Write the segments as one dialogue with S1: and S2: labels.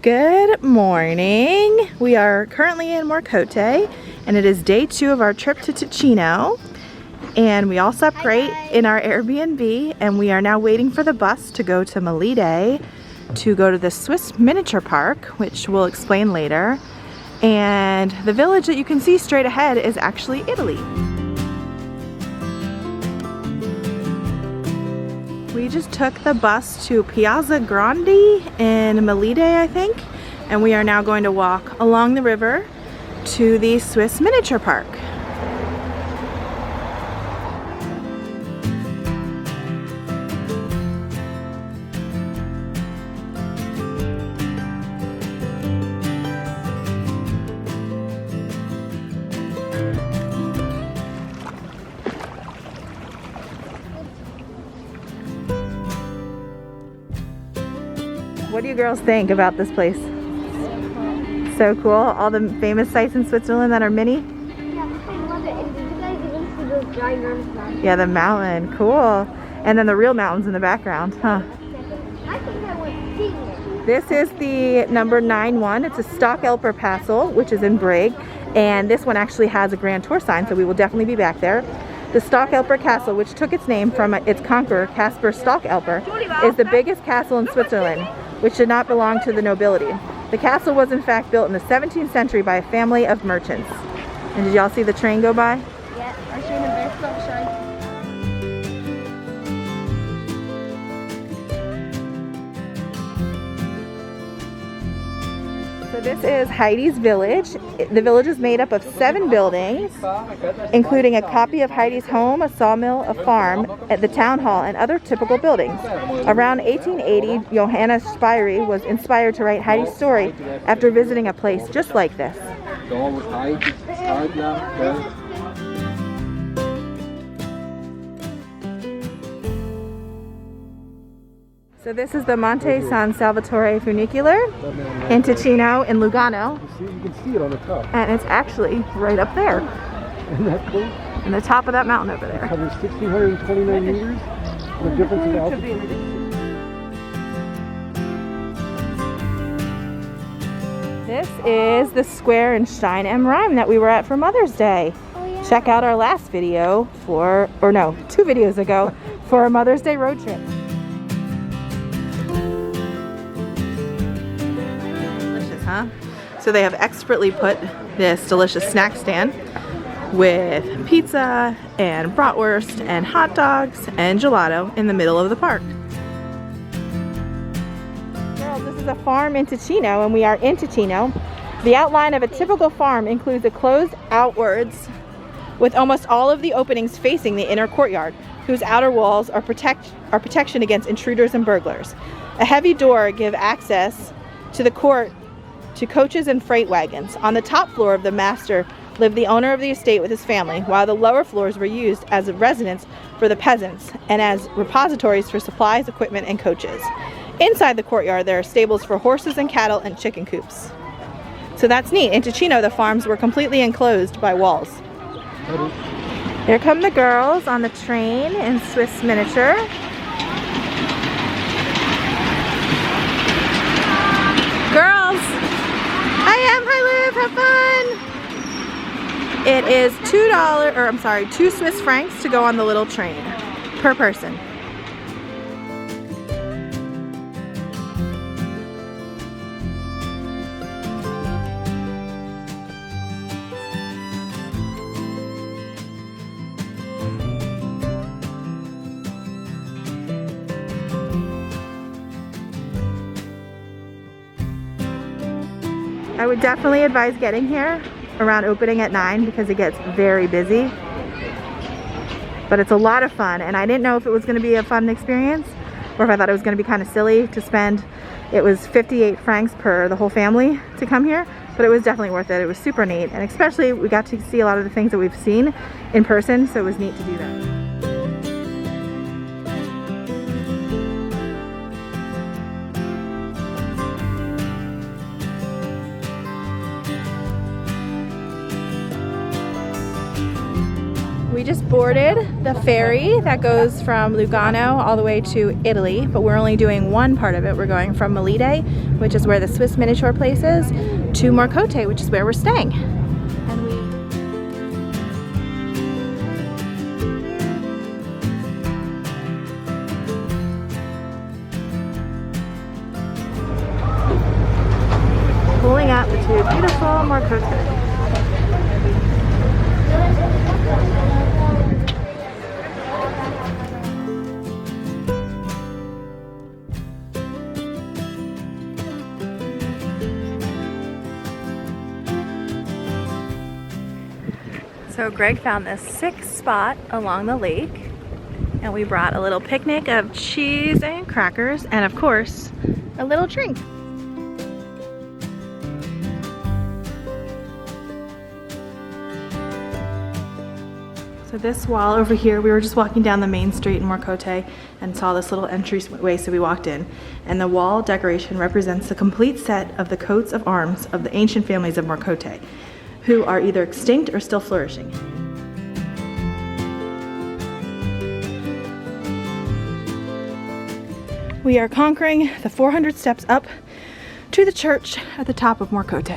S1: Good morning. We are currently in Morcote and it is day 2 of our trip to Ticino, and we all slept great in our Airbnb, and we are now waiting for the bus to go to Melide to go to the Swiss Miniatur Park, which we'll explain later. And the village that you can see straight ahead is actually Italy. We just took the bus to Piazza Grande in Melide, I think, and we are now going to walk along the river to the Swiss Miniatur Park. What do you girls think about this place? So cool. All the famous sites in Switzerland that are mini?
S2: Yeah, I love it. And did you guys even see those ginormous mountains?
S1: Yeah, the mountain. Cool. And then the real mountains in the background, huh?
S2: I think I went skiing there.
S1: This is the number 9 It's a Stockhelper Castle, which is in Brig. And this one actually has a grand tour sign, so we will definitely be back there. The Stockhelper Castle, which took its name from its conqueror, Caspar Stockhelper, is the biggest castle in Switzerland, which did not belong to the nobility. The castle was in fact built in the 17th century by a family of merchants. And did y'all see the train go by?
S2: Yeah, I seen the best sunshine.
S1: So this is Heidi's village. The village is made up of 7 buildings, including a copy of Heidi's home, a sawmill, a farm, at the town hall, and other typical buildings. Around 1880, Johanna Spyri was inspired to write Heidi's story after visiting a place just like this. So this is the Monte San Salvatore funicular in Ticino in Lugano.
S3: You can see it on the top.
S1: And it's actually right up there.
S3: Isn't that cool?
S1: In the top of that mountain over there.
S3: It covers 1,629 meters. The difference in altitude.
S1: This is the square in Stein am Rhein that we were at for Mother's Day.
S2: Oh, yeah.
S1: Check out our last video for, or no, 2 videos ago for a Mother's Day road trip. Huh? So they have expertly put this delicious snack stand with pizza and bratwurst and hot dogs and gelato in the middle of the park. Girls, this is a farm in Ticino, and we are in Ticino. The outline of a typical farm includes a closed outwards with almost all of the openings facing the inner courtyard, whose outer walls are protection against intruders and burglars. A heavy door gives access to the court to coaches and freight wagons. On the top floor of the master lived the owner of the estate with his family, while the lower floors were used as a residence for the peasants and as repositories for supplies, equipment, and coaches. Inside the courtyard there are stables for horses and cattle and chicken coops. So that's neat. In Ticino, the farms were completely enclosed by walls. Here come the girls on the train in Swiss Miniatur. Girls! Have fun! It is $2 Swiss francs to go on the little train per person. I would definitely advise getting here around opening at 9 because it gets very busy. But it's a lot of fun, and I didn't know if it was going to be a fun experience or if I thought it was going to be kind of silly to spend. It was 58 francs per the whole family to come here, but it was definitely worth it. It was super neat, and especially we got to see a lot of the things that we've seen in person, so it was neat to do that. We just boarded the ferry that goes from Lugano all the way to Italy, but we're only doing one part of it. We're going from Melide, which is where the Swiss Miniatur place is, to Morcote, which is where we're staying. And we pulling up to beautiful Morcote. So Greg found this sick spot along the lake, and we brought a little picnic of cheese and crackers, and of course, a little drink. So this wall over here, we were just walking down the main street in Morcote and saw this little entryway, so we walked in. And the wall decoration represents the complete set of the coats of arms of the ancient families of Morcote, who are either extinct or still flourishing. We are conquering the 400 steps up to the church at the top of Morcote.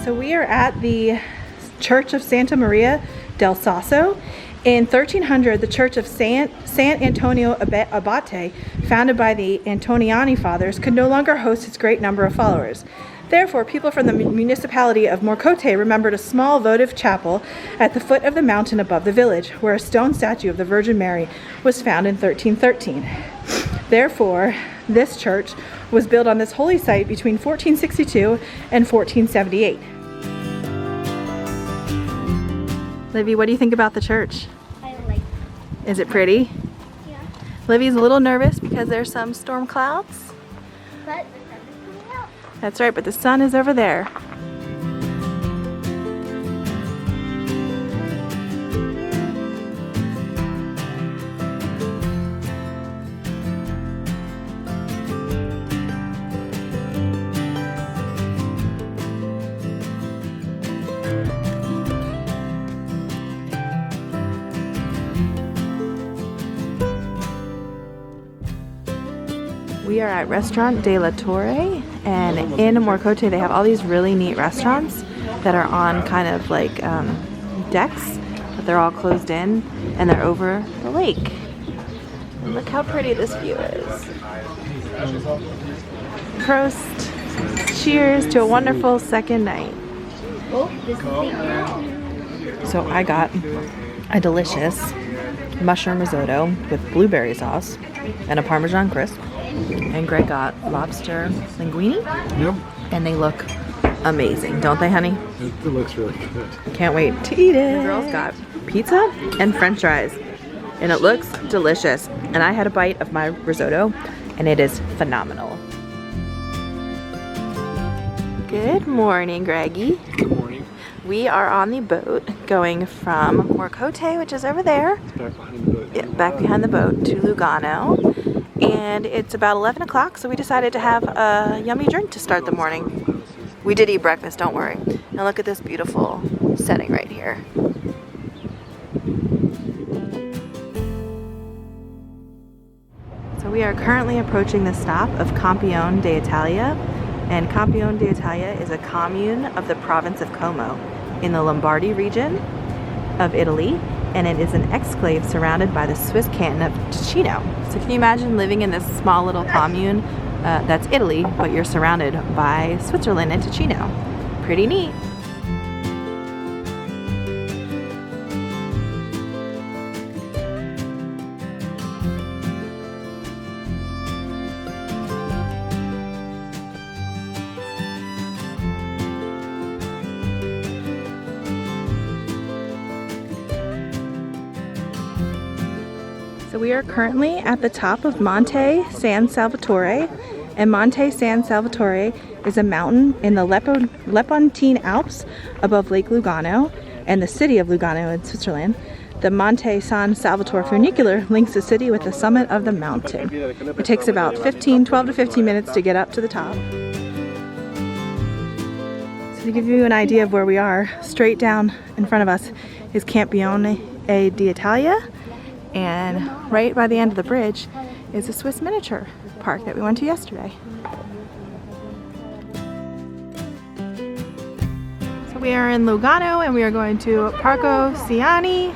S1: So we are at the Church of Santa Maria del Sasso. In 1300, the Church of San Antonio Abate, founded by the Antoniani fathers, could no longer host its great number of followers. Therefore, people from the municipality of Morcote remembered a small votive chapel at the foot of the mountain above the village, where a stone statue of the Virgin Mary was found in 1313. Therefore, this church was built on this holy site between 1462 and 1478. Livy, what do you think about the church?
S2: I like it.
S1: Is it pretty?
S2: Yeah.
S1: Livy's a little nervous because there's some storm clouds.
S2: But the sun is coming out.
S1: That's right, but the sun is over there. We are at Restaurant de la Torre, and in Morcote they have all these really neat restaurants that are on kind of like decks, but they're all closed in and they're over the lake. And look how pretty this view is. Prost. Cheers to a wonderful second night.
S2: Oh, this is the
S1: So I got a delicious mushroom risotto with blueberry sauce and a Parmesan crisp. And Greg got lobster linguine.
S3: Yep.
S1: And they look amazing, don't they, honey?
S3: It looks really good.
S1: Can't wait to eat it. The girls got pizza and french fries, and it looks delicious. And I had a bite of my risotto, and it is phenomenal. Good morning, Greggy.
S3: Good morning.
S1: We are on the boat going from Morcote, which is over there,
S3: Back behind the boat.
S1: yeah, back behind the boat, to Lugano. And it's about 11 o'clock, so we decided to have a yummy drink to start the morning. We did eat breakfast, don't worry. Now look at this beautiful setting right here. So we are currently approaching the stop of Campione d'Italia, and Campione d'Italia is a commune of the province of Como in the Lombardy region of Italy, and it is an exclave surrounded by the Swiss canton of Ticino. So can you imagine living in this small little commune that's Italy, but you're surrounded by Switzerland and Ticino? Pretty neat. So we are currently at the top of Monte San Salvatore, and Monte San Salvatore is a mountain in the Lepontine Alps above Lake Lugano and the city of Lugano in Switzerland. The Monte San Salvatore funicular links the city with the summit of the mountain. It takes about 12 to 15 minutes to get up to the top. So to give you an idea of where we are, straight down in front of us is Campione d'Italia, and right by the end of the bridge is a Swiss Miniatur park that we went to yesterday. So we are in Lugano and we are going to Parco Siani.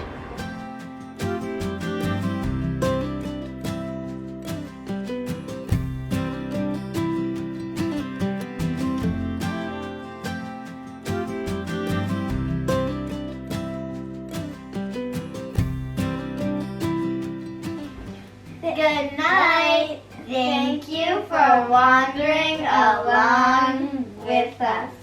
S2: Good night. Thank you for wandering along with us.